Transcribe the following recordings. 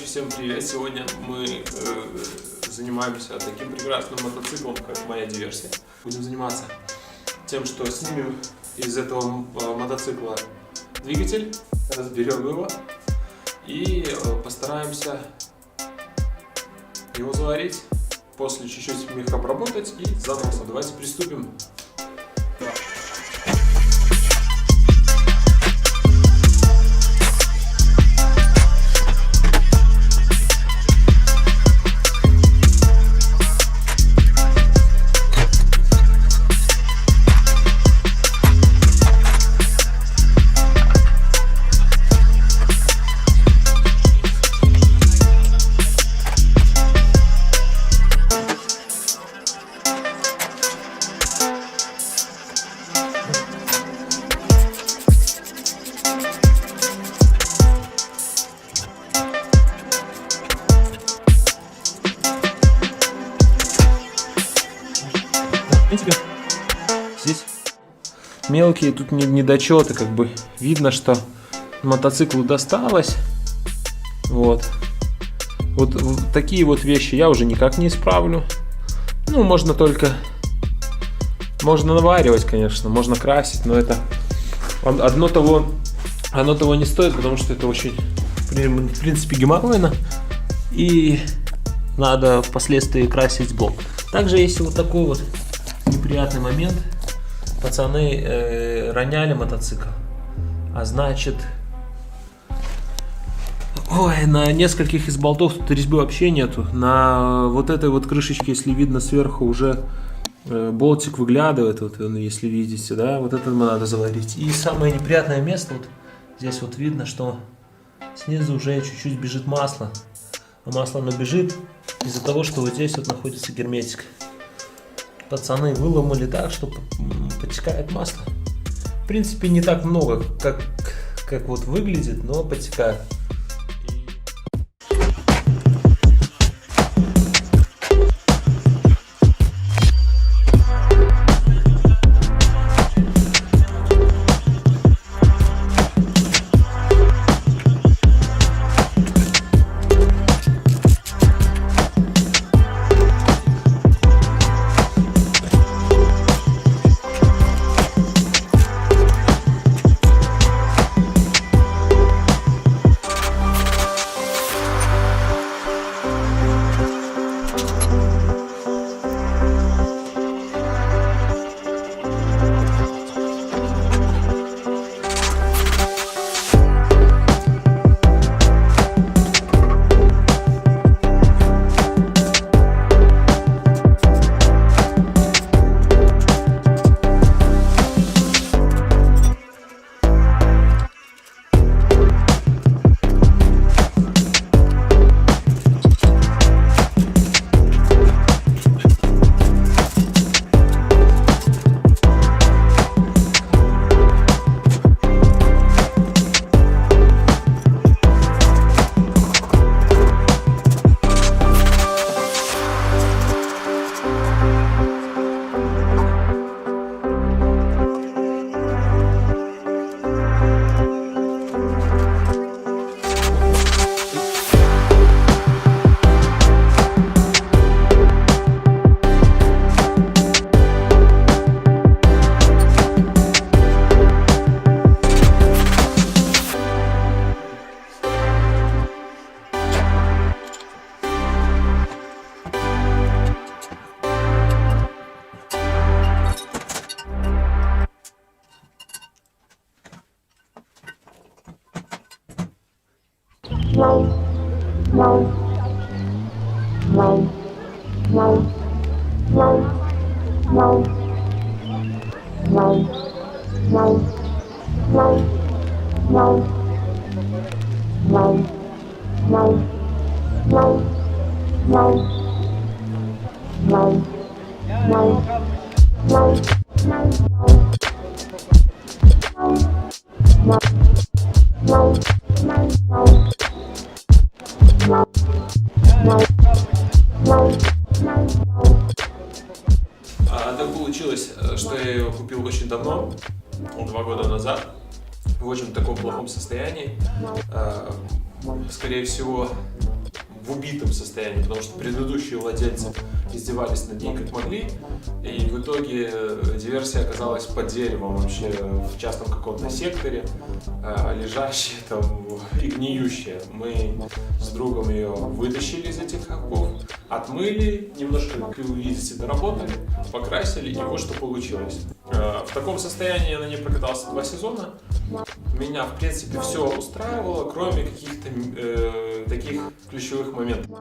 всем привет! Сегодня мы занимаемся таким прекрасным мотоциклом, как моя диверсия. Будем заниматься тем, что снимем из этого мотоцикла двигатель, разберем его и постараемся его заварить, после чуть-чуть их обработать и заноса. Давайте приступим. В принципе, здесь мелкие тут недочеты, как бы видно, что мотоциклу досталось. Вот такие вот вещи я уже никак не исправлю. Ну, можно наваривать, конечно, можно красить, но это оно того не стоит, потому что это очень, в принципе, геморройно, и надо впоследствии красить блок. Также есть вот такой вот неприятный момент. Пацаны роняли мотоцикл, а значит, на нескольких из болтов тут резьбы вообще нету. На вот этой вот крышечке, если видно сверху, уже болтик выглядывает, вот если видите, да, вот это надо заварить. И самое неприятное место, вот здесь вот видно, что снизу уже чуть-чуть бежит масло, а масло оно бежит из-за того, что вот здесь вот находится герметик. Пацаны выломали так, что потекает масло. В принципе, не так много, как вот выглядит, но потекает. Так получилось, что я ее купил очень давно, 2 года назад, в очень таком плохом состоянии. Скорее всего, в убитом состоянии, потому что предыдущие владельцы издевались над ней как могли, и в итоге диверсия оказалась под деревом вообще в частном каком-то секторе, лежащая там и гниющая. Мы с другом ее вытащили из этих оков, отмыли, немножко, как вы видите, доработали, покрасили, и вот что получилось. В таком состоянии я на ней прокатался 2 сезона. Меня, в принципе, все устраивало, кроме каких-то таких ключевых моментов.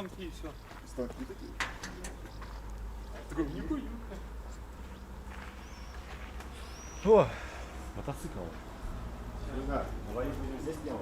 Станки и все. Станки такие. Такой нихуя. О, мотоцикл. Да, говорить будем здесь делать.